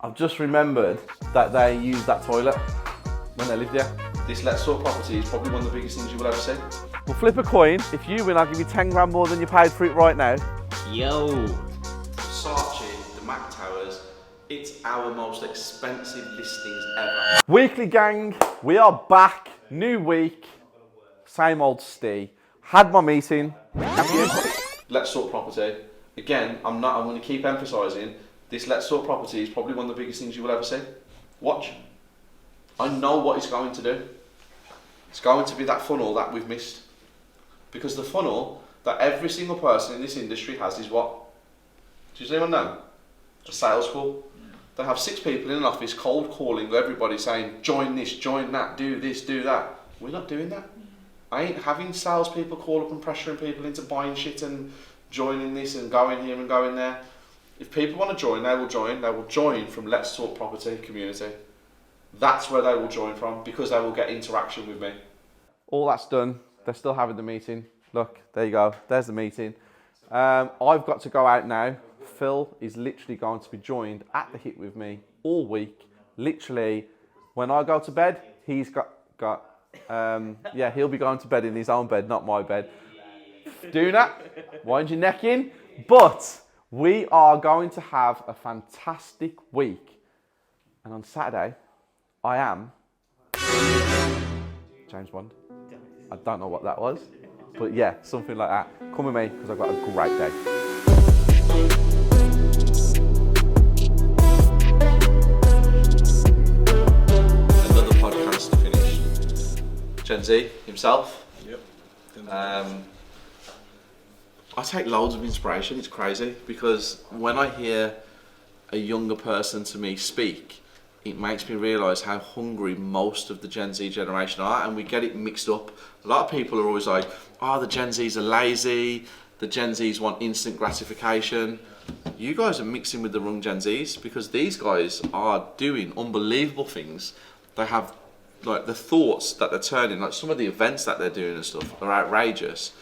I've just remembered that they used that toilet when they lived here. This Let's Talk property is probably one of the biggest things you will ever see. We'll flip a coin. If you win, I'll give you 10 grand more than you paid for it right now. Yo! Saatchi, the Mac Towers, it's our most expensive listings ever. Weekly gang, we are back. New week, same old Steve. Had my meeting. Let's Talk property. Again, I'm going to keep emphasising, this Let's Talk property is probably one of the biggest things you will ever see. Watch. I know what it's going to do. It's going to be that funnel that we've missed. Because the funnel that every single person in this industry has is what? Does anyone know? A sales call. They have 6 people in an office cold calling everybody saying, join this, join that, do this, do that. We're not doing that. I ain't having salespeople call up and pressuring people into buying shit and joining this and going here and going there. If people want to join, they will join. They will join from Let's Talk Property community. That's where they will join from because they will get interaction with me. All that's done. They're still having the meeting. Look, there you go. There's the meeting. I've got to go out now. Phil is literally going to be joined at the hit with me all week. Literally, when I go to bed, he's got he'll be going to bed in his own bed, not my bed. Do that. Wind your neck in. But we are going to have a fantastic week. And on Saturday, I am James Bond. I don't know what that was. But yeah, something like that. Come with me because I've got a great day. Another podcast finished. Gen Z himself. Yep. I take loads of inspiration. It's crazy because when I hear a younger person to me speak, it makes me realise how hungry most of the Gen Z generation are, and we get it mixed up. A lot of people are always like, oh, the Gen Zs are lazy, the Gen Zs want instant gratification. You guys are mixing with the wrong Gen Zs because these guys are doing unbelievable things. They have, like, the thoughts that they're turning, like some of the events that they're doing and stuff are outrageous.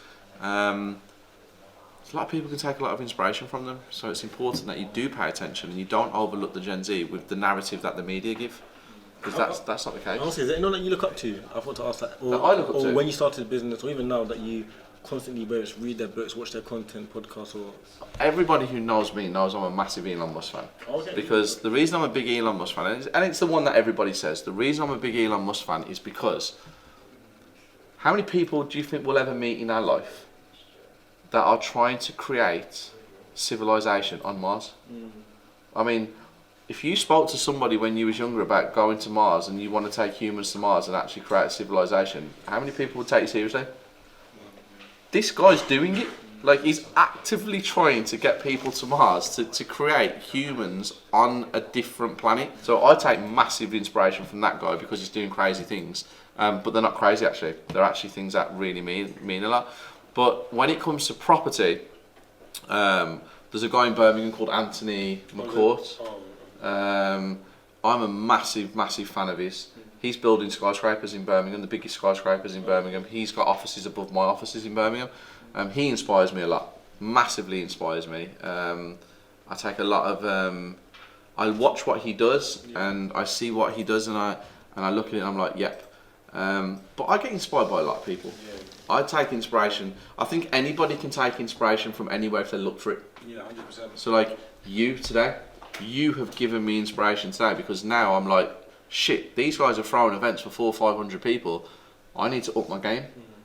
A lot of people can take a lot of inspiration from them, so it's important that you do pay attention and you don't overlook the Gen Z with the narrative that the media give, because that's not the case. Honestly, is there anyone that you look up to? I thought to ask that. Or, That I look up or to? when you started the business, or even now that you constantly whether it's read their books, watch their content, podcasts, or... Everybody who knows me knows I'm a massive Elon Musk fan. Okay. Because the reason I'm a big Elon Musk fan, and it's the one that everybody says, the reason I'm a big Elon Musk fan is because how many people do you think we'll ever meet in our life that are trying to create civilization on Mars? I mean, if you spoke to somebody when you was younger about going to Mars and you want to take humans to Mars and actually create a civilization, how many people would take you seriously? This guy's doing it. Like, he's actively trying to get people to Mars to create humans on a different planet. So I take massive inspiration from that guy because he's doing crazy things. But they're not crazy, actually. They're actually things that really mean a lot. But when it comes to property, there's a guy in Birmingham called Anthony McCourt. I'm a massive fan of his. He's building skyscrapers in Birmingham, the biggest skyscrapers in Birmingham. He's got offices above my offices in Birmingham. He inspires me a lot, massively inspires me. I take a lot of, I watch what he does and I see what he does and I look at it and I'm like, yep. But I get inspired by a lot of people. I take inspiration. I think anybody can take inspiration from anywhere if they look for it. Yeah, 100%. So like you today, you have given me inspiration today because now I'm like, shit, these guys are throwing events for 400 or 500 people. I need to up my game.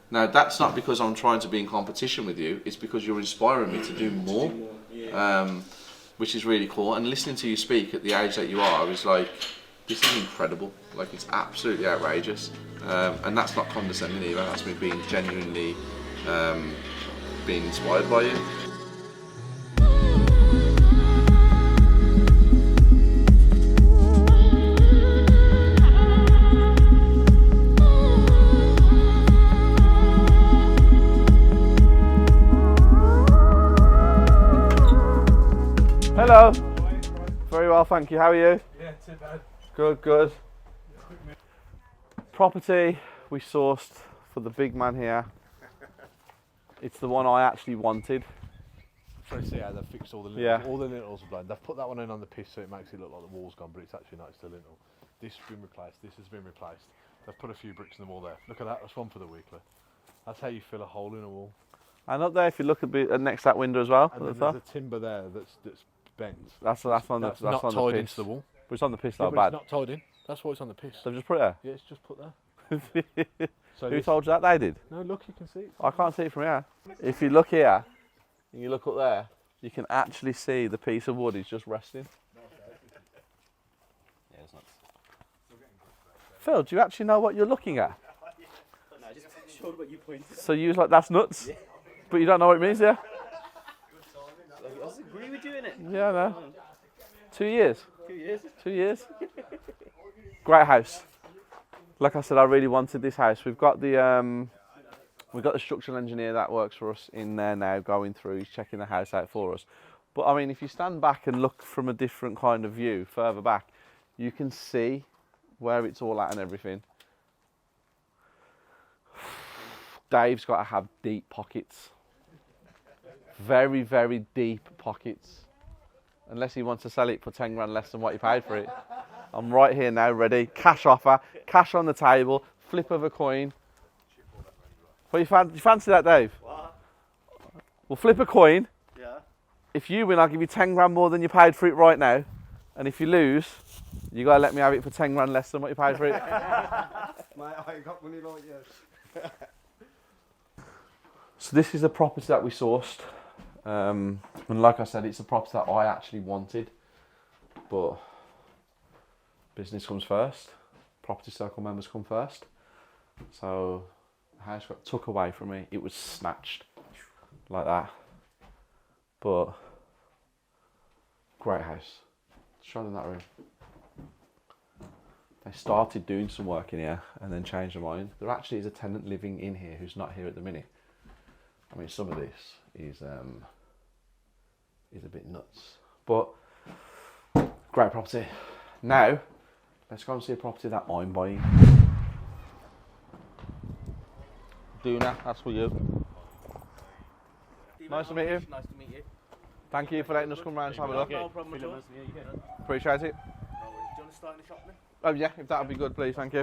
Now that's not because I'm trying to be in competition with you, it's because you're inspiring me to do more. Which is really cool. And listening to you speak at the age that you are is like, this is incredible. Like, it's absolutely outrageous. And that's not condescending either, that's me being genuinely being inspired by you. Hello. Very well, thank you. How are you? Yeah, too bad. Good. Property we sourced for the big man here. It's the one I actually wanted. trying to see how they've fixed all the lintels. Yeah. All the lintels are blown. They've put that one in on the piss so it makes it look like the wall's gone, but it's actually not, it's the lintel. This has been replaced, this has been replaced. They've put a few bricks in the wall there. Look at that, that's one for the weekly. That's how you fill a hole in a wall. And up there, if you look a bit next to that window as well, And at the then top, there's a timber there that's bent. that's on the That's that's not on tied the into piss. the wall. But it's on the piss Yeah, though, but bad. it's not tied in. That's why it's on the piss. They've just put it Yeah, it's just put there. there. So Who this- told you that? They did. No, look, you can see it. I can't see it from here. If you look here, and you look up there, you can actually see the piece of wood is just resting. Yeah, it's nuts. Phil, do you actually know what you're looking at? No, I just showed what you pointed. So you was like, that's nuts. But you don't know what it means, yeah? I just agree with you in it. Yeah, I know. 2 years. 2 years. 2 years. Great house. Like I said, I really wanted this house. We've got the structural engineer that works for us in there now, going through, he's checking the house out for us. But I mean, if you stand back and look from a different kind of view, further back, you can see where it's all at and everything. Dave's got to have deep pockets. Very, very deep pockets. Unless he wants to sell it for 10 grand less than what he paid for it. I'm right here now, ready. Cash offer, cash on the table, flip of a coin. What you fancy that, Dave? What? We'll flip a coin. Yeah. If you win, I'll give you 10 grand more than you paid for it right now. And if you lose, you gotta let me have it for 10 grand less than what you paid for it. Mate, I ain't got money like you. So this is the property that we sourced. And like I said, it's a property that I actually wanted. But business comes first. Property circle members come first. So the house got took away from me. It was snatched like that. But great house. Show them that room. They started doing some work in here and then changed their mind. There actually is a tenant living in here who's not here at the minute. I mean, some of this is a bit nuts, but great property. Now, let's go and see a property that I'm buying. Duna, that's for you. Nice to meet you. Nice to meet you. Thank you for letting us come round and have a look. No problem at all. Appreciate it. No worries. Do you want to start in the shop then? Oh yeah, if that would be good, please. Thank you.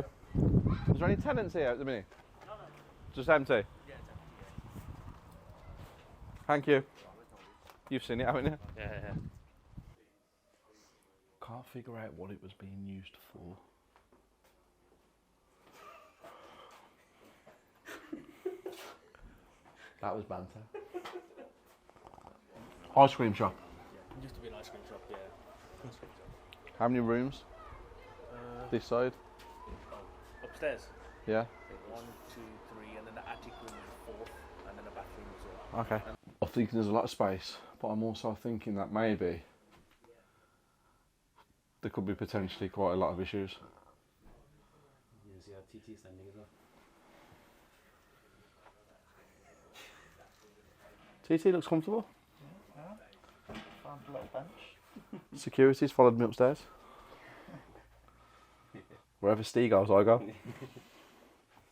Is there any tenants here at the minute? No. Just empty. Yeah, it's empty. Thank you. You've seen it, haven't you? Yeah. Can't figure out what it was being used for. That was banter. Ice cream shop. Yeah. Used to be an ice cream shop, yeah. Ice cream shop. How many rooms? This side? Upstairs. Yeah. 1, 2, 3, and then the attic room is the 4th, and then the bathroom as well. Okay. I'm thinking there's a lot of space, but I'm also thinking that maybe there could be potentially quite a lot of issues. You see how TT standing as well. TT looks comfortable. Found a little bench. Security's followed me upstairs. Wherever Steve goes, I go.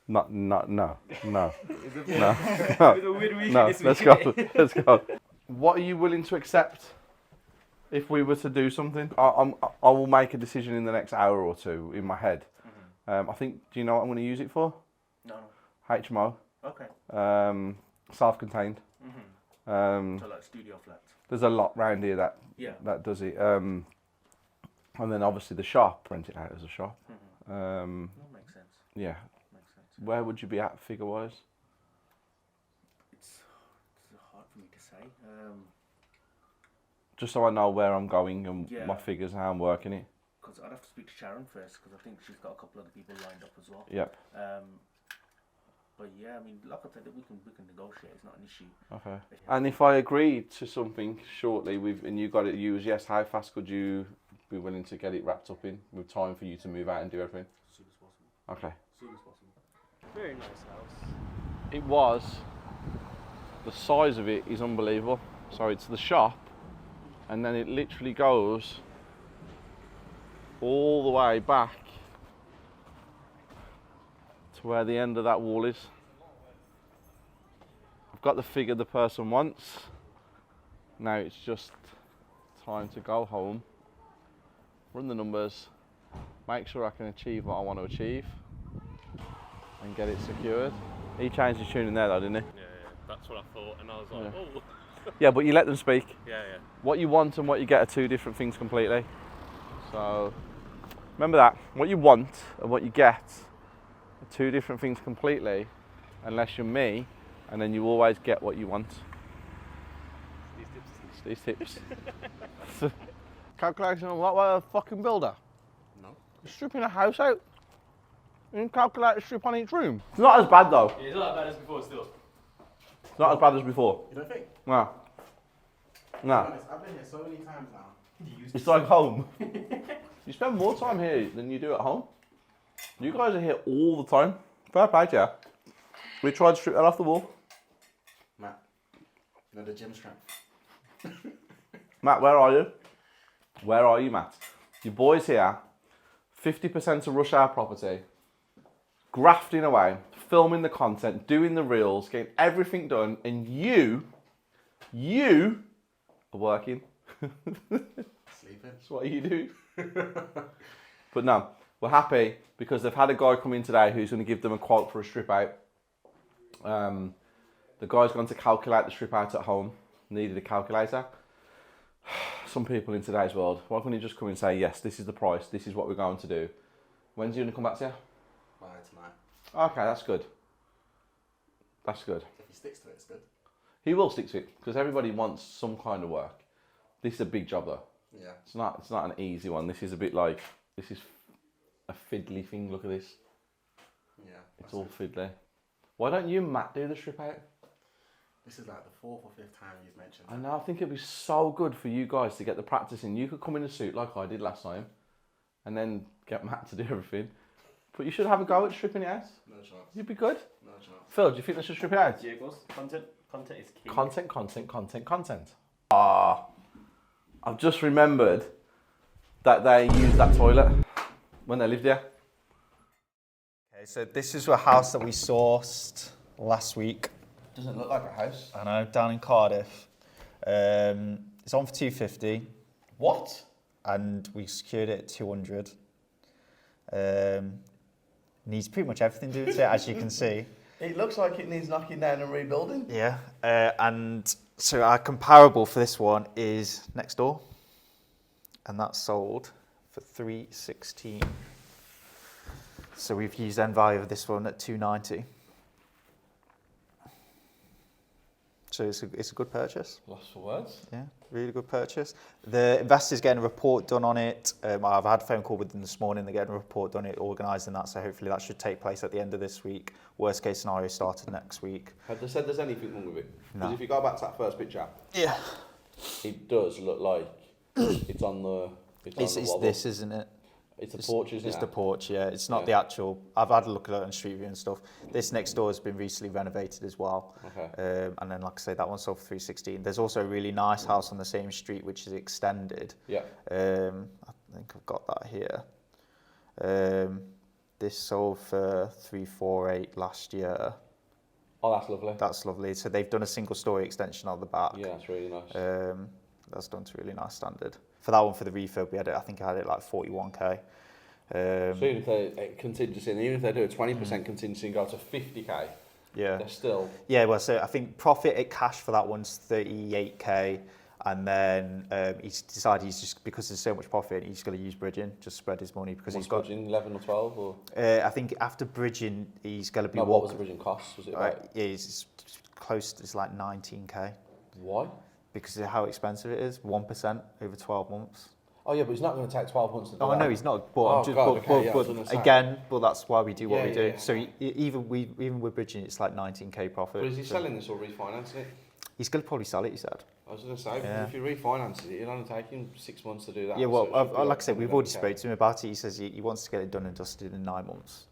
No. Let's go. What are you willing to accept if we were to do something? I will make a decision in the next hour or two in my head. I think, do you know what I'm going to use it for? No. HMO. Okay. Self-contained. So like studio flats. There's a lot round here that does it. And then obviously the shop, rent it out as a shop. That makes sense. Yeah. Makes sense. Where would you be at figure-wise? It's hard for me to say. Just so I know where I'm going and Yeah. my figures, how I'm working it. Because I'd have to speak to Sharon first, because I think she's got a couple other people lined up as well. Yep. But yeah, I mean, like I said, we can negotiate. It's not an issue. Okay. And if I agreed to something shortly, and you got it used, yes, how fast could you be willing to get it wrapped up in with time for you to move out and do everything? As soon as possible. Okay. As soon as possible. Very nice house. It was. The size of it is unbelievable. So it's the shop, and then it literally goes all the way back to where the end of that wall is. I've got the figure the person wants. Now it's just time to go home, run the numbers, make sure I can achieve what I want to achieve, and get it secured. He changed his tune in there though, didn't he? Yeah, that's what I thought, and I was like, oh. Yeah, but you let them speak. Yeah. What you want and what you get are two different things completely. So remember that. What you want and what you get are two different things completely, unless you're me, and then you always get what you want. These tips. Calculation on what? What, a fucking builder? No. You're stripping a house out. You can calculate a strip on each room. It's not as bad though. Yeah, it's not that bad as before still. It's not as bad as before. You don't think? No. No. Honest, I've been here so many times now. It's like home. You spend more time here than you do at home. You guys are here all the time. Fair play to you. We tried to strip that off the wall. Matt, you know the gym strength. Matt, where are you? Where are you, Matt? Your boy's here. 50% of Rush Hour property. Grafting away. Filming the content. Doing the reels. Getting everything done. And you are working. Sleeping. That's what you do. But no, we're happy because they've had a guy come in today who's going to give them a quote for a strip out. The guy's going to calculate the strip out at home. Needed a calculator. Some people in today's world, why can't you just come and say, yes, this is the price, this is what we're going to do. When's he going to come back to you? Bye tonight. Okay, that's good. That's good. If he sticks to it, it's good. He will stick to it because everybody wants some kind of work. This is a big job though. Yeah. It's not an easy one. This is a bit like, this is a fiddly thing. Look at this. Yeah. It's all fiddly. Why don't you, Matt, do the strip out? This is like the 4th or 5th time you've mentioned I it. know, I think it'd be so good for you guys to get the practice in. You could come in a suit like I did last time and then get Matt to do everything. But you should have a go at stripping it out. No chance. You'd be good. No chance. Phil, do you think they should strip it out? Yeah, of course. Content is key. Content. Ah, I've just remembered that they used that toilet when they lived here. Okay, so this is a house that we sourced last week. Doesn't look like a house. I know, down in Cardiff. It's on for 250, What? and we secured it at 200. Needs pretty much everything doing to it, as you can see. It looks like it needs knocking down and rebuilding. Yeah, and so our comparable for this one is next door, and that's sold for 316. So we've used end value of this one at 290. So it's a good purchase. Lost for words. Yeah, really good purchase. The investor's getting a report done on it. I've had a phone call with them this morning. They're getting a report done, organising that. So hopefully that should take place at the end of this week. Worst case scenario started next week. Have they said there's anything wrong with it? Because No. if you go back to that first picture, Yeah, it does look like it's on the. it's wobble. this, isn't it? It's a porch, isn't it? It's the porch, yeah. It's not Yeah. the actual. I've had a look at it on Street View and stuff. This next door has been recently renovated as well. Okay. And then, like I say, that one sold for 316. There's also a really nice house on the same street which is extended. Yeah. I think I've got that here. This sold for 348 last year. Oh, that's lovely. That's lovely. So they've done a single story extension on the back. Yeah, that's really nice. That's done to really nice standard. For that one, for the refurb, I think I had it like 41k. So even if they contingency, and even if they do a 20% contingency and go to 50k, Yeah. they're still. Yeah, well, so I think profit at cash for that one's 38k, and then he's decided he's just, because there's so much profit, he's going to use bridging, just spread his money because he's got. Bridging 11 or 12 or. I think after bridging, he's going to be. No, what was the bridging cost? Was it about? Yeah, it's close. It's like 19k Why? because of how expensive it is. 1% over 12 months. Oh yeah, but he's not going to take 12 months to do Oh, that. no, he's not. But, Oh, I'm just, God, but, okay, yeah, I was but gonna say. again, but that's why we do what Yeah, we do. yeah, yeah. So even with bridging, it's like 19k profit. But is he So selling this or refinancing it? He's going to probably sell it. He said. I was going to say, Yeah. if he refinances it, it'll only take him 6 months to do that. Yeah, so well, it should be like I said, we've already 111K. spoke to him about it. He says he wants to get it done and dusted in 9 months.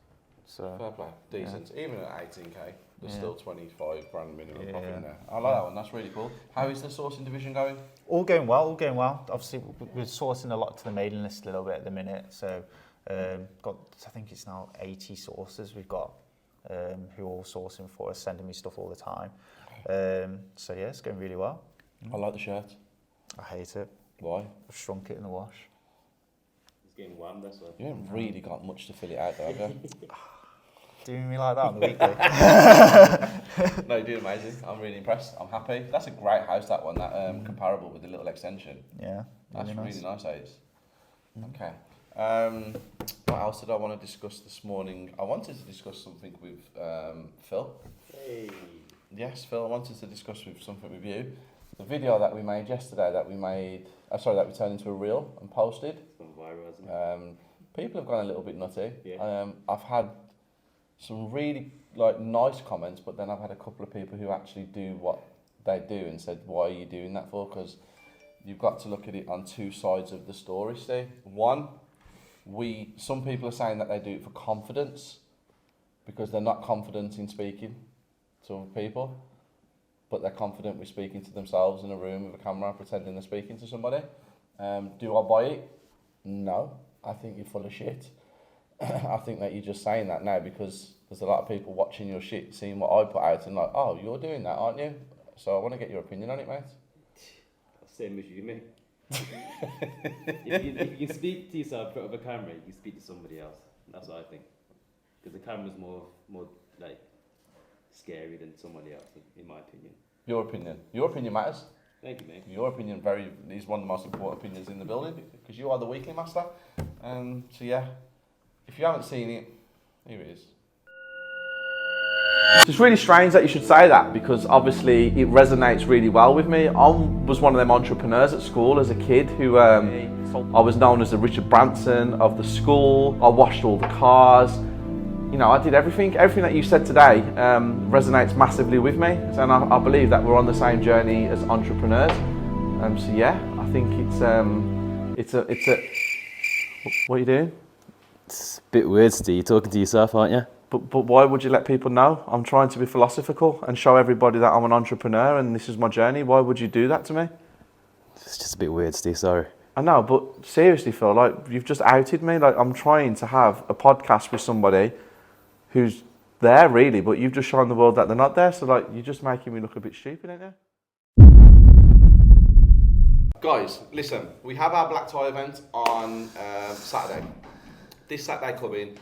So Fair play, decent. Even at 18k, there's Yeah. still 25 grand minimum Yeah. profit in there. I like that one. That's really cool. How is the sourcing division going? all going well. All going well. Obviously, we're sourcing a lot to the mailing list a little bit at the minute. So got, I think it's now 80 sources we've got who are all sourcing for us, sending me stuff all the time. So yeah, it's going really well. I like the shirt. I hate it. Why? I've shrunk it in the wash. It's getting warm, that's why. You haven't really got much to fill it out, though, have you? Doing me like that on the weekday. No, you're doing amazing. I'm really impressed. I'm happy. That's a great house, that one. That comparable with the little extension. Yeah. That's really really nice, that is. Okay. What else did I want to discuss this morning? I wanted to discuss something with Phil. Hey. Yes, Phil, I wanted to discuss something with you. The video that we made yesterday, that we turned into a reel and posted. It's gone viral, hasn't it? People have gone a little bit nutty. Yeah. I've had some really nice comments, but then I've had a couple of people who actually do what they do and said, "Why are you doing that for?" Because you've got to look at it on two sides of the story, Steve. One, some people are saying that they do it for confidence because they're not confident in speaking to other people, but they're confident with speaking to themselves in a room with a camera, pretending they're speaking to somebody. Do I buy it? No. I think you're full of shit. I think that you're just saying that now because there's a lot of people watching your shit, seeing what I put out and like, oh, you're doing that, aren't you? So I want to get your opinion on it, mate. Same as you, mate. if you can speak to yourself in front of a camera, you can speak to somebody else. That's what I think. Because the camera's more like scary than somebody else, in my opinion. Your opinion matters. Thank you, mate. Your opinion is one of the most important opinions in the building because you are the weekly master. So yeah, if you haven't seen it, here it is. It's really strange that you should say that because obviously it resonates really well with me. I was one of them entrepreneurs at school as a kid who I was known as the Richard Branson of the school. I washed all the cars. You know, I did everything that you said today resonates massively with me, and I believe that we're on the same journey as entrepreneurs. So yeah, I think it's a. What are you doing? It's a bit weird, Steve. You're talking to yourself, aren't you? But why would you let people know? I'm trying to be philosophical and show everybody that I'm an entrepreneur and this is my journey. Why would you do that to me? It's just a bit weird, Steve. Sorry. I know, but seriously, Phil, like you've just outed me. Like I'm trying to have a podcast with somebody who's there really, but you've just shown the world that they're not there. So like you're just making me look a bit stupid, ain't you? Guys, listen, we have our black tie event on Saturday. This Saturday coming.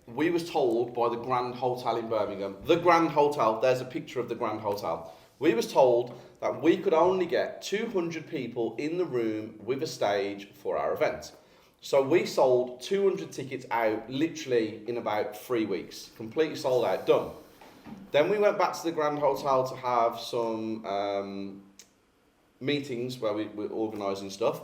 We was told by the Grand Hotel in Birmingham, the Grand Hotel, there's a picture of the Grand Hotel. We was told that we could only get 200 people in the room with a stage for our event. So we sold 200 tickets out literally in about 3 weeks. Completely sold out, done. Then we went back to the Grand Hotel to have some meetings where we were organising stuff.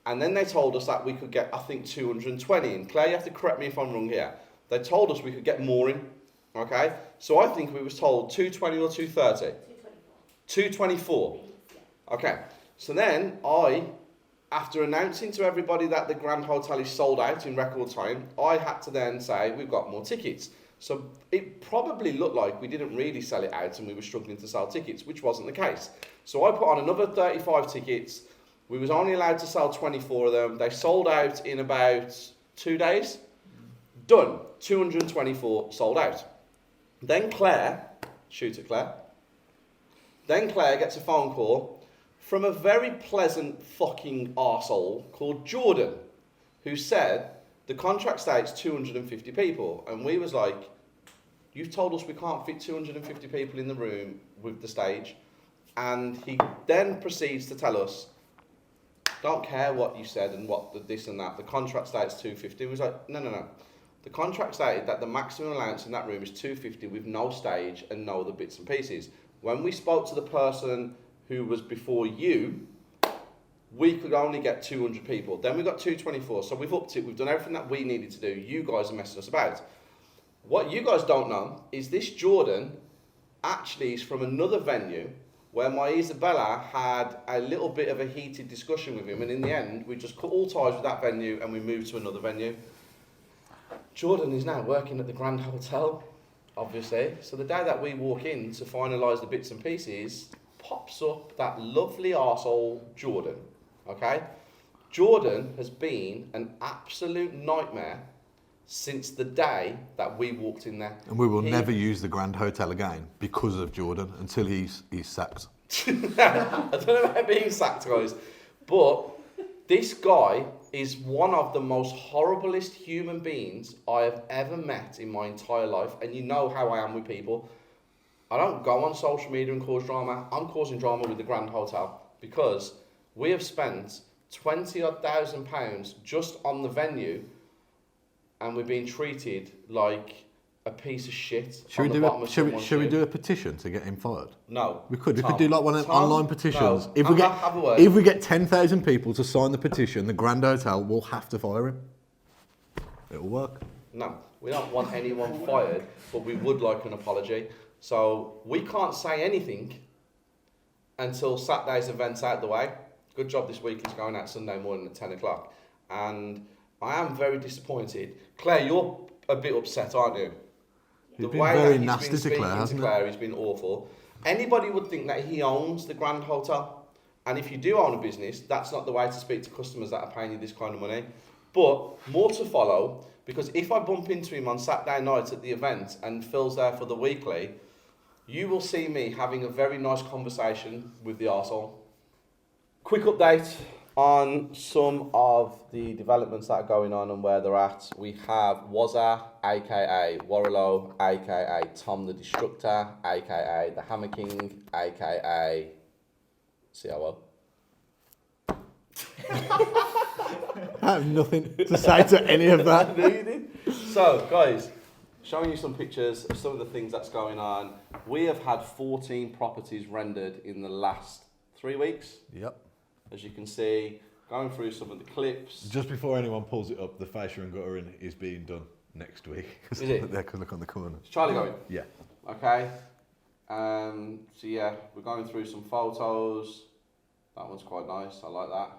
And then they told us that we could get, I think, 220 in. Claire, you have to correct me if I'm wrong here. They told us we could get more in, okay? So I think we was told 220 or 230? 224. Okay, so then after announcing to everybody that the Grand Hotel is sold out in record time, I had to then say, we've got more tickets. So it probably looked like we didn't really sell it out and we were struggling to sell tickets, which wasn't the case. So I put on another 35 tickets. We was only allowed to sell 24 of them. They sold out in about 2 days. Done. 224 sold out. Then Claire, shoot at Claire. Then Claire gets a phone call from a very pleasant fucking arsehole called Jordan, who said the contract states 250 people. And we was like, you've told us we can't fit 250 people in the room with the stage. And he then proceeds to tell us, don't care what you said and what this and that, the contract states 250. We was like, no. The contract stated that the maximum allowance in that room is 250 with no stage and no other bits and pieces. When we spoke to the person who was before you, we could only get 200 people. Then we got 224, so we've upped it. We've done everything that we needed to do. You guys are messing us about. What you guys don't know is this Jordan actually is from another venue where my Isabella had a little bit of a heated discussion with him, and in the end, we just cut all ties with that venue and we moved to another venue. Jordan is now working at the Grand Hotel, obviously. So the day that we walk in to finalise the bits and pieces, pops up that lovely arsehole Jordan, okay? Jordan has been an absolute nightmare since the day that we walked in there. And we will never use the Grand Hotel again because of Jordan until he's sacked. I don't know about being sacked, guys, but this guy is one of the most horriblest human beings I have ever met in my entire life. And you know how I am with people. I don't go on social media and cause drama. I'm causing drama with the Grand Hotel because we have spent 20,000 pounds just on the venue, and we're being treated like a piece of shit. Should we do a petition to get him fired? No. We could. We Tom, could do like one of them Tom, online petitions. no. If we get 10,000 people to sign the petition, the Grand Hotel will have to fire him. It'll work. No, we don't want anyone fired, but we would like an apology. So we can't say anything until Saturday's event's out the way. Good job this week is going out Sunday morning at 10 o'clock. And I am very disappointed. Claire, you're a bit upset, aren't you? He's been very nasty to Claire, hasn't he? He's been awful. Anybody would think that he owns the Grand Hotel. And if you do own a business, that's not the way to speak to customers that are paying you this kind of money. But more to follow, because if I bump into him on Saturday night at the event and Phil's there for the weekly, you will see me having a very nice conversation with the arsehole. Quick update on some of the developments that are going on and where they're at. We have Wazza, aka Warrilow, aka Tom the Destructor, aka the Hammer King, aka COO. I have nothing to say to any of that. So, guys, showing you some pictures of some of the things that's going on. We have had 14 properties rendered in the last 3 weeks. Yep. As you can see, going through some of the clips. Just before anyone pulls it up, the fascia and guttering is being done next week. Is it? They can look on the corner. Is Charlie going? Yeah. Okay. So yeah, we're going through some photos. That one's quite nice. I like that.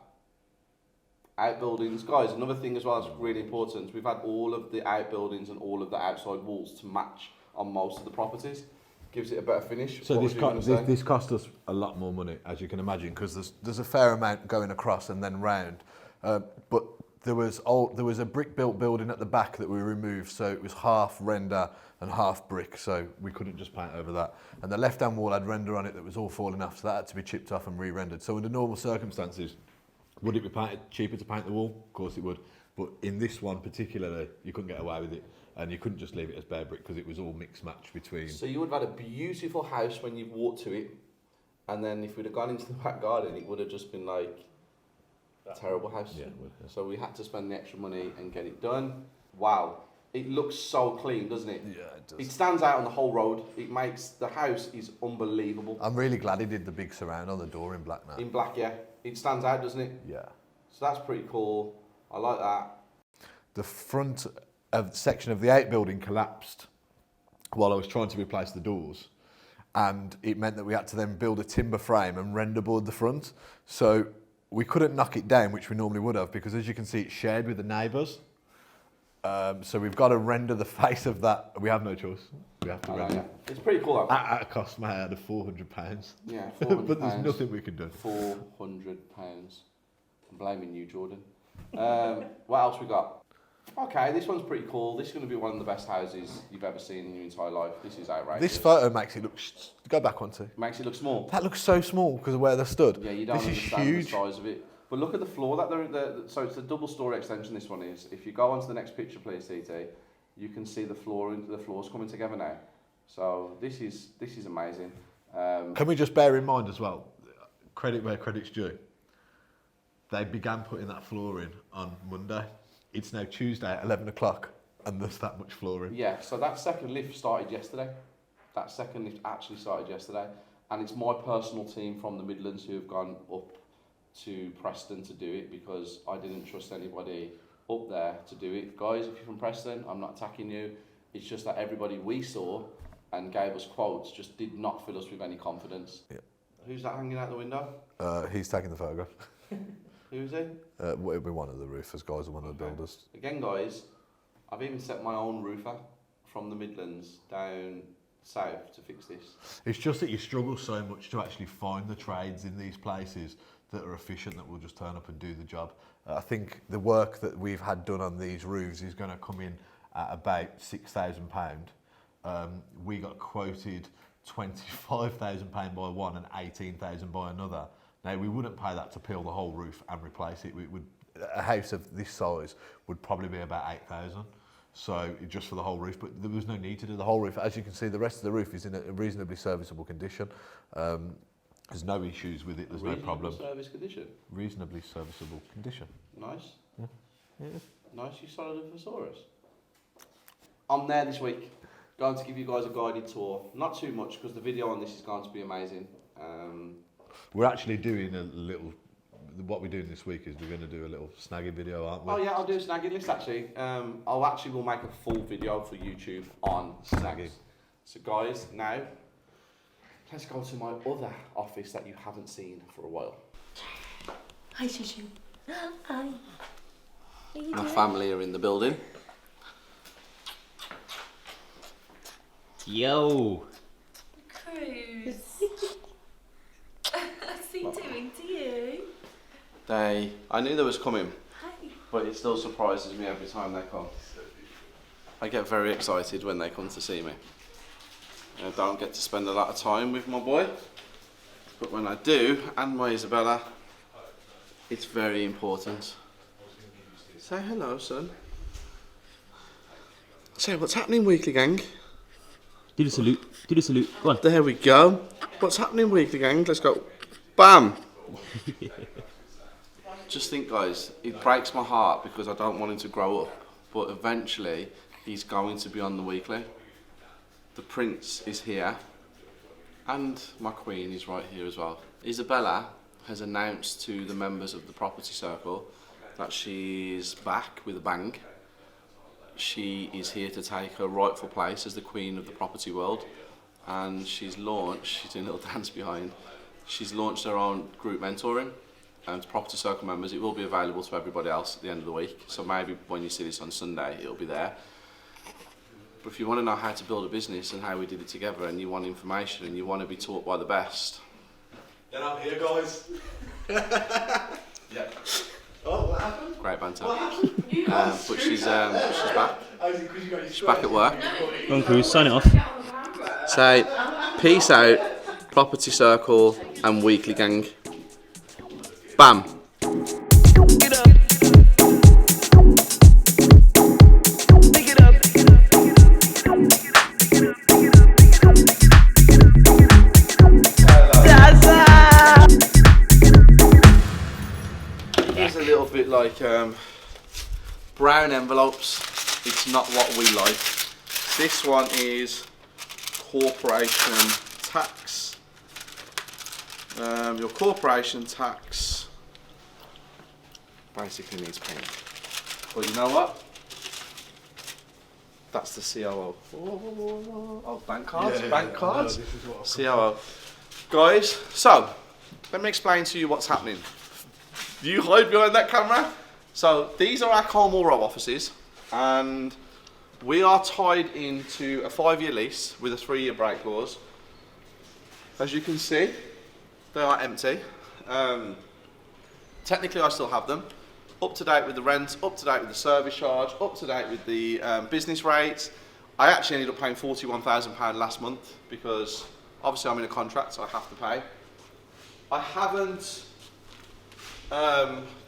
Outbuildings, guys. Another thing as well that's really important. We've had all of the outbuildings and all of the outside walls to match on most of the properties. Gives it a better finish. So What this cost us a lot more money, as you can imagine, because there's a fair amount going across and then round. But there was a brick built building at the back that we removed, so it was half render and half brick, so we couldn't just paint over that. And the left hand wall had render on it that was all falling off, so that had to be chipped off and re-rendered. So under normal circumstances, would it be cheaper to paint the wall? Of course it would. But in this one particularly, you couldn't get away with it. And you couldn't just leave it as bare brick because it was all mixed match between. So you would have had a beautiful house when you walked to it, and then if we'd have gone into the back garden, it would have just been like a terrible house. Yeah, it would, yeah. So we had to spend the extra money and get it done. Wow, it looks so clean, doesn't it? Yeah, it does. It stands out on the whole road. It makes the house is unbelievable. I'm really glad he did the big surround on the door in black now. In black, yeah, it stands out, doesn't it? Yeah. So that's pretty cool. I like that. The front of section of the outbuilding collapsed while I was trying to replace the doors, and it meant that we had to then build a timber frame and render board the front. So we couldn't knock it down, which we normally would have, because as you can see, it's shared with the neighbours. So we've got to render the face of that. We have no choice. We have to render. Yeah. It's pretty cool though. At a cost, mate, out of £400. Yeah, £400. But there's nothing we can do. £400. I'm blaming you, Jordan. What else we got? Okay, this one's pretty cool. This is going to be one of the best houses you've ever seen in your entire life. This is outrageous. This photo makes it look... Go back one too. Makes it look small. That looks so small because of where they're stood. Yeah, you don't this understand is huge. the size of it. But look at the floor that they're so it's a double-story extension. This one is. If you go on to the next picture, please, TT, you can see the floors coming together now. So this is amazing. Can we just bear in mind as well, credit where credit's due. They began putting that floor in on Monday. It's now Tuesday at 11 o'clock and there's that much flooring. Yeah, so that second lift started yesterday. That second lift actually started yesterday. And it's my personal team from the Midlands who have gone up to Preston to do it because I didn't trust anybody up there to do it. Guys, if you're from Preston, I'm not attacking you. It's just that everybody we saw and gave us quotes just did not fill us with any confidence. Yeah. Who's that hanging out the window? He's taking the photograph. Who is he? It'll be one of the roofers, guys, or one of the builders. Again, guys, I've even set my own roofer from the Midlands down south to fix this. It's just that you struggle so much to actually find the trades in these places that are efficient, that will just turn up and do the job. I think the work that we've had done on these roofs is going to come in at about £6,000. We got quoted £25,000 by one and £18,000 by another. Now, we wouldn't pay that to peel the whole roof and replace it. A house of this size would probably be about 8,000. So just for the whole roof, but there was no need to do the whole roof. As you can see, the rest of the roof is in a reasonably serviceable condition. There's no issues with it. There's no problem. Service condition. Reasonably serviceable condition. Nice. Yeah. Nice. You started a thesaurus. I'm there this week. Going to give you guys a guided tour. Not too much because the video on this is going to be amazing. We're actually doing a little. What we're doing this week is we're going to do a little snagging video, aren't we? Oh yeah, I'll do a snagging list actually. I'll actually will make a full video for YouTube on snagging. So guys, now let's go to my other office that you haven't seen for a while. Hi, Shushu. Hi. My family are in the building. Yo! Cruz. What's he doing to you? I knew they was coming, Hi. but it still surprises me every time they come. I get very excited when they come to see me. I don't get to spend a lot of time with my boy, but when I do, and my Isabella, it's very important. Say hello, son. Say, what's happening, Weekly Gang? Do the salute. Do the salute. Go on. There we go. What's happening, Weekly Gang? Let's go. Bam! Just think, guys, it breaks my heart because I don't want him to grow up, but eventually he's going to be on the Weekly. The Prince is here, and my Queen is right here as well. Isabella has announced to the members of the property circle that she's back with a bang. She is here to take her rightful place as the Queen of the property world, and she's doing a little dance behind, she's launched her own group mentoring. And to property circle members, it will be available to everybody else at the end of the week. So maybe when you see this on Sunday, it'll be there. But if you want to know how to build a business and how we did it together, and you want information and you want to be taught by the best, Then I'm here, guys. yeah, Oh, what happened? great banter. What happened? But she's back. She's back at work. Go on, Cruz. Sign it off. Say peace out, property circle and Weekly Gang. Bam. It's a little bit like brown envelopes. It's not what we like. This one is corporation tax. Your corporation tax basically needs paying. But you know what? That's the COO. Oh, bank cards, bank cards. No, this is what COO. Guys, so let me explain to you what's happening. You hide behind that camera. So these are our Colmore Row offices, and we are tied into a 5-year lease with a 3-year break clause. As you can see, they are empty. Technically, I still have them. Up to date with the rent, up to date with the service charge, up to date with the business rates. I actually ended up paying £41,000 last month because obviously I'm in a contract, so I have to pay. I haven't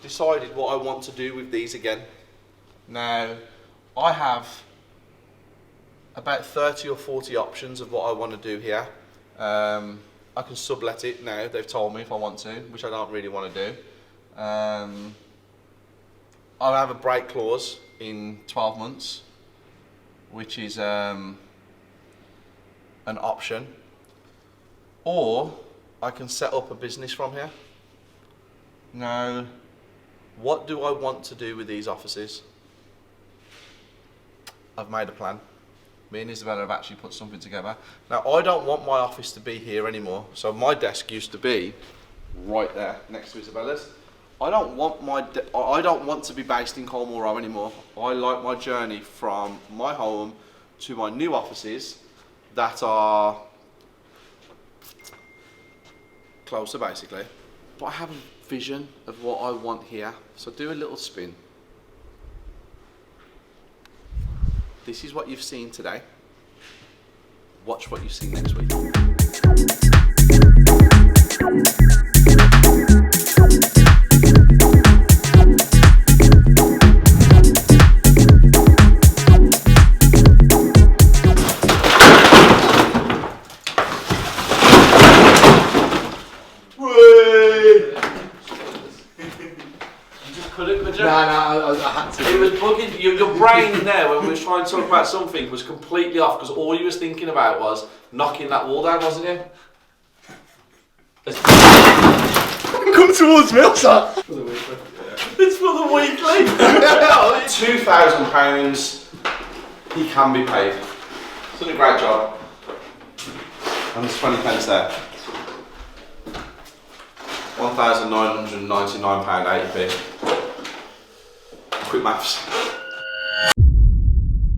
decided what I want to do with these again. Now, I have about 30 or 40 options of what I want to do here. I can sublet it now, they've told me if I want to, which I don't really want to do. I'll have a break clause in 12 months, which is an option. Or I can set up a business from here. Now, what do I want to do with these offices? I've made a plan. Me and Isabella have actually put something together. Now, I don't want my office to be here anymore. So my desk used to be right there next to Isabella's. I don't want to be based in Colmore Row anymore. I like my journey from my home to my new offices that are closer, basically. But I have a vision of what I want here. So do a little spin. This is what you've seen today. Watch what you see next week. I had to. It was bugging your brain there when we were trying to talk about something was completely off because all you was thinking about was knocking that wall down, wasn't you? Come towards me, what's that? It's for the weekly. £2,000. He can be paid. He's done a great job. And there's 20 pence there. £1,999.80p. Quick maths.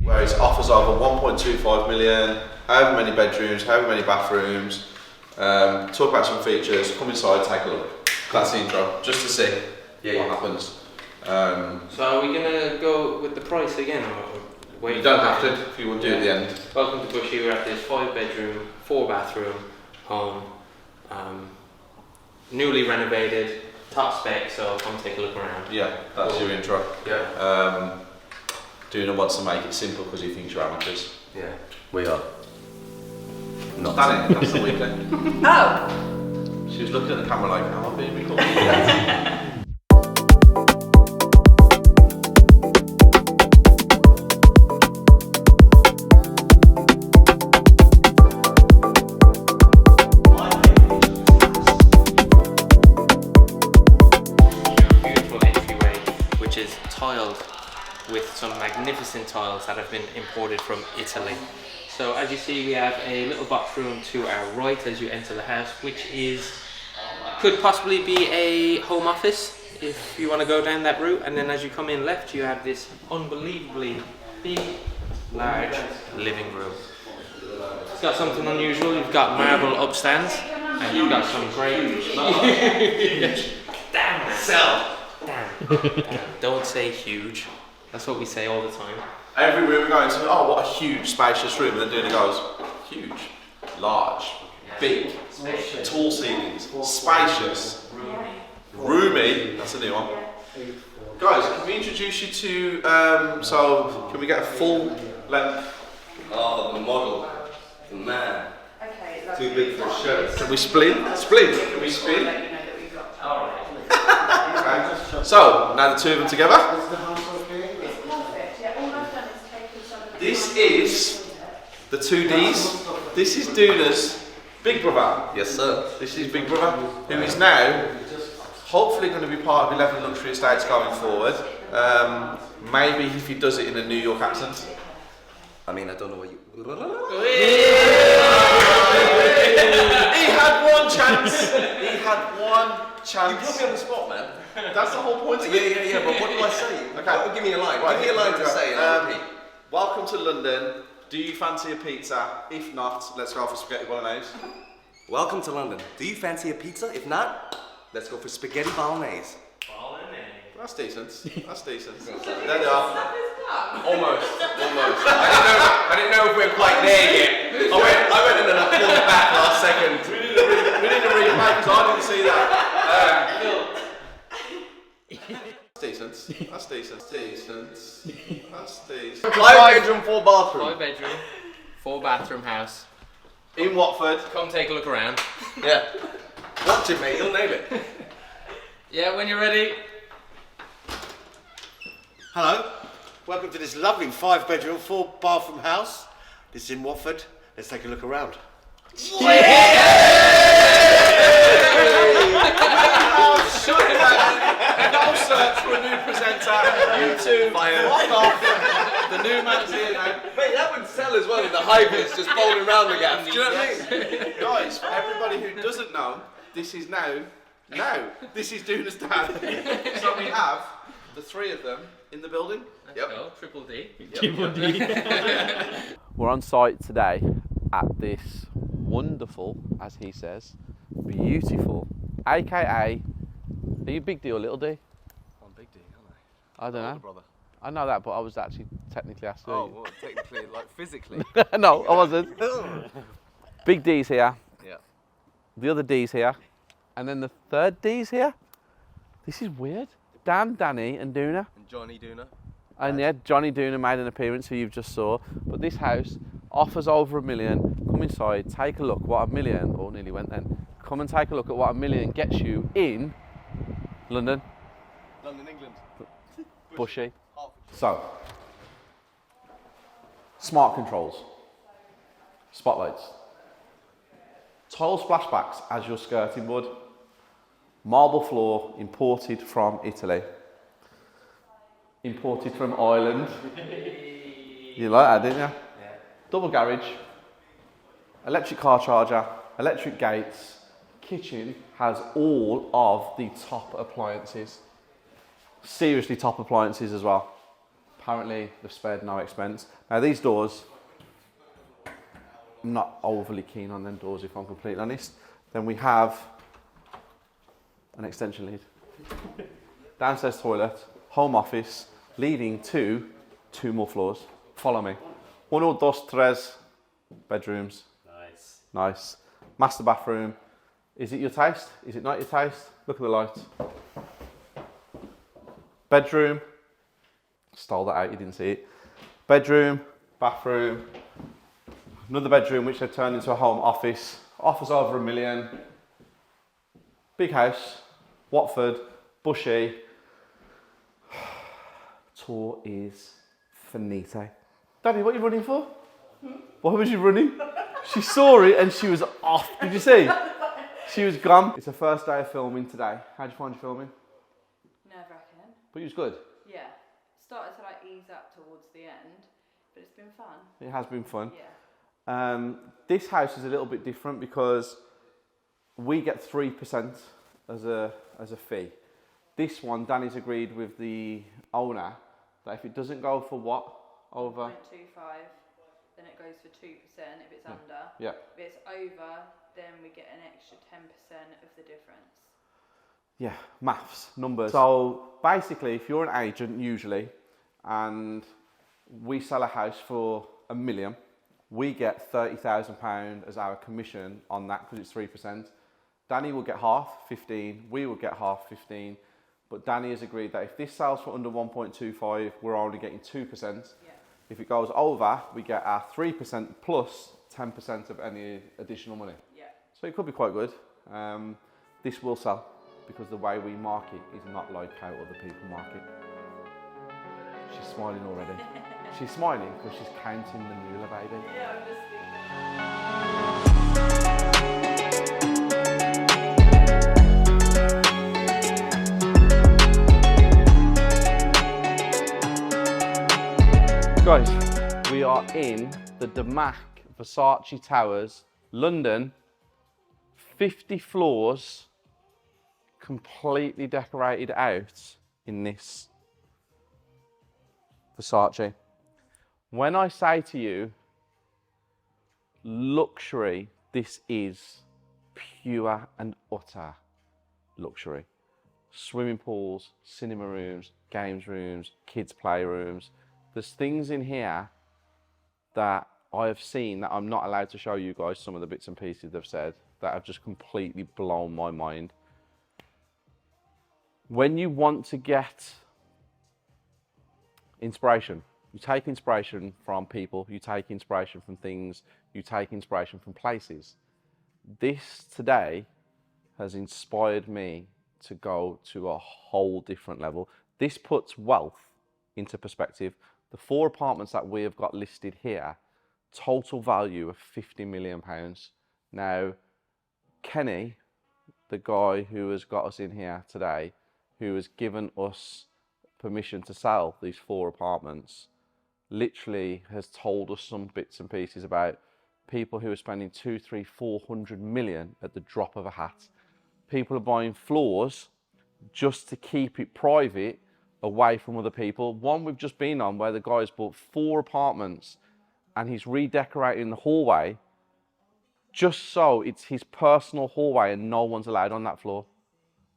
Where it offers over 1.25 million, however many bedrooms, however many bathrooms. Talk about some features, come inside, take a look. That's the intro, just to see what happens. So are we going to go with the price again? Or wait, You don't have to if you want to do it at the end. Welcome to Bushy. We're at this 5-bedroom, 4-bathroom home. Newly renovated, top spec, so come take a look around. Yeah, that's your intro. Yeah. Duna wants to make it simple because he thinks you're amateurs. Yeah. We are. Not. Danny, that's the weekly. Oh! She was looking at the camera like, am I being recorded? Beautiful entryway, which is tiled with some magnificent tiles that have been imported from Italy. So as you see, we have a little box room to our right as you enter the house, which could possibly be a home office if you want to go down that route. And then as you come in left, you have this unbelievably big, large living room. It's got something unusual. You've got marble upstands, and you've got some great. Damn myself. Damn. Don't say huge. That's what we say all the time. Every room we go into, oh, what a huge, spacious room. And then Duna goes, huge, large, big, tall ceilings, spacious, roomy. That's a new one. Guys, can we introduce you to, so can we get a full length? Oh, the model. The man. Okay, Too big for a shirt. Can we split? Can we spin? Okay. So, now the two of them together. This is the 2Ds. This is Duna's big brother. Yes, sir. This is Big Brother, who is now hopefully going to be part of 11 luxury estates going forward. Maybe if he does it in a New York accent. I mean, I don't know what you. He had one chance. He had one chance. You put me on the spot, man. That's the whole point of it. Yeah. But what do I say? Okay. Give me a line. Right, Give me a line to say, and I'll repeat. Welcome to London. Do you fancy a pizza? If not, let's go for spaghetti bolognese. Welcome to London. Do you fancy a pizza? If not, let's go for spaghetti bolognese. That's decent. That's decent. There they are. Almost. I didn't know if we were quite there yet. I went and then I pulled it back last second. We need to remake because I didn't see that. That's decent. That's decent. 5-bedroom, 4-bathroom. 5-bedroom, 4-bathroom house. In Watford. Come take a look around. Yeah. Watch it, mate. You'll nail it. Yeah, when you're ready. Hello, welcome to this lovely 5-bedroom, 4-bathroom house. This is in Watford. Let's take a look around. Go search for a new presenter. YouTube. The new man's here now. Mate, that would sell as well in the high vis, just bowling around the gap. Do you know what I mean? Guys, for everybody who doesn't know, this is this is Duna's dad. So we have the three of them in the building. Let's go. Triple D. We're on site today at this wonderful, as he says, beautiful, aka, are you big D or little D? I'm big D, aren't I don't know. brother. I know that, but I was actually technically asked you. Oh, well, technically, like physically. No, I wasn't. Big D's here. Yeah. The other D's here. And then the third D's here. This is weird. Dan, Danny and Duna. And Johnny Duna. And yeah, Johnny Duna made an appearance, who you've just saw. But this house offers over $1 million. Come inside, take a look what $1 million, or nearly went then. Come and take a look at what $1 million gets you in London. London, England. Bushy. So, smart controls, spotlights, tile splashbacks as your skirting board, marble floor imported from Italy, imported from Ireland. You like that, didn't you? Yeah. Double garage, electric car charger, electric gates. Kitchen has all of the top appliances. Seriously top appliances as well. Apparently they've spared no expense. Now these doors, I'm not overly keen on them doors if I'm completely honest. Then we have an extension lead. Downstairs toilet, home office, leading to 2 more floors. Follow me. 1, 2, 3 bedrooms. Nice. Nice. Master bathroom. Is it your taste? Is it not your taste? Look at the lights. Bedroom. Stole that out, you didn't see it. Bedroom, bathroom. Another bedroom which they've turned into a home office. Offers over $1 million. Big house. Watford. Bushy. Tour is finito. Daddy, what are you running for? Why was you running? She saw it and she was off. Did you see? She was gone. It's the first day of filming today. How'd you find your filming? Nerve-wracking. But it was good. Yeah. Started to like ease up towards the end, but it's been fun. It has been fun. Yeah. This house is a little bit different because we get 3% as a fee. This one, Danny's agreed with the owner that if it doesn't go for what? Over? 0.25, then it goes for 2% if it's under. Yeah. If it's over, then we get an extra 10% of the difference. Yeah, maths, numbers. So basically, if you're an agent usually, and we sell a house for $1 million, we get £30,000 as our commission on that because it's 3%. Danny will get half, 15. We will get half, 15. But Danny has agreed that if this sells for under 1.25, we're only getting 2%. Yeah. If it goes over, we get our 3% plus 10% of any additional money. Yeah. So it could be quite good. This will sell because the way we market is not like how other people market. She's smiling already. She's smiling because she's counting the moolah, baby. Yeah, I'm just Guys, we are in the Damac Versace Towers, London, 50 floors, completely decorated out in this Versace. When I say to you, luxury, this is pure and utter luxury. Swimming pools, cinema rooms, games rooms, kids' playrooms. There's things in here that I have seen that I'm not allowed to show you guys, some of the bits and pieces they've said, that have just completely blown my mind. When you want to get inspiration, you take inspiration from people, you take inspiration from things, you take inspiration from places. This today has inspired me to go to a whole different level. This puts wealth into perspective. The 4 apartments that we have got listed here, total value of £50 million. Now, Kenny, the guy who has got us in here today, who has given us permission to sell these 4 apartments, literally has told us some bits and pieces about people who are spending 200, 300, 400 million at the drop of a hat. People are buying floors just to keep it private, away from other people. One we've just been on where the guy's bought 4 apartments and he's redecorating the hallway just so it's his personal hallway and no one's allowed on that floor.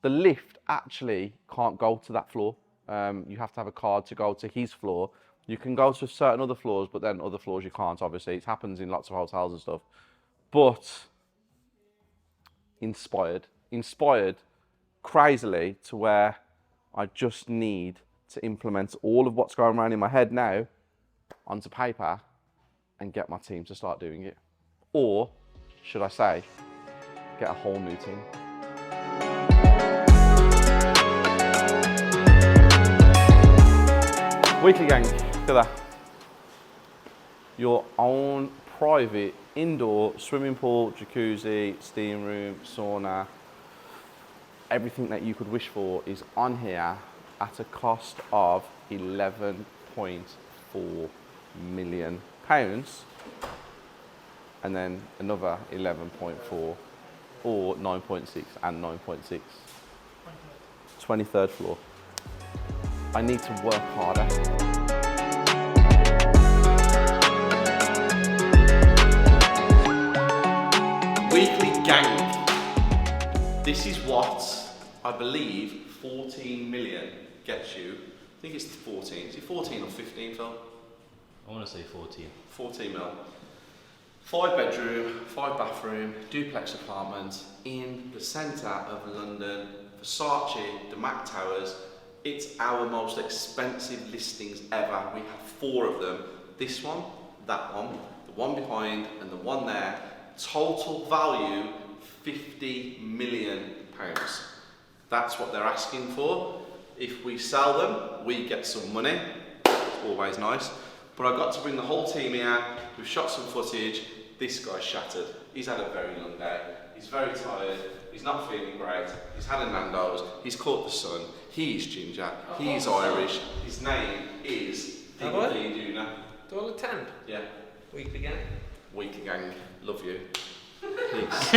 The lift actually can't go to that floor. You have to have a card to go to his floor. You can go to certain other floors, but then other floors you can't, obviously. It happens in lots of hotels and stuff. But inspired crazily to where I just need to implement all of what's going around in my head now onto paper and get my team to start doing it. Or, should I say, get a whole new team. Weekly gang, look at that. Your own private indoor swimming pool, jacuzzi, steam room, sauna, everything that you could wish for is on here at a cost of £11.4 million. And then another 11.4 or 9.6 and 9.6. 23rd floor. I need to work harder. Weekly gang. This is what I believe 14 million gets you. I think it's 14. Is it 14 or 15, Phil? I want to say 14. 14 mil. 5 bedroom, 5 bathroom, duplex apartment in the centre of London. Versace, the Mac Towers. It's our most expensive listings ever. We have 4 of them. This one, that one, the one behind, and the one there. Total value, £50 million. That's what they're asking for. If we sell them, we get some money. It's always nice. But I've got to bring the whole team here. We've shot some footage. This guy's shattered. He's had a very long day. He's very tired. He's not feeling great. He's had a Nando's. He's caught the sun. He's ginger. He's Irish. His name is Dingley Duna. $1.10. Yeah. Weekly gang. Weekly gang. Love you. Peace.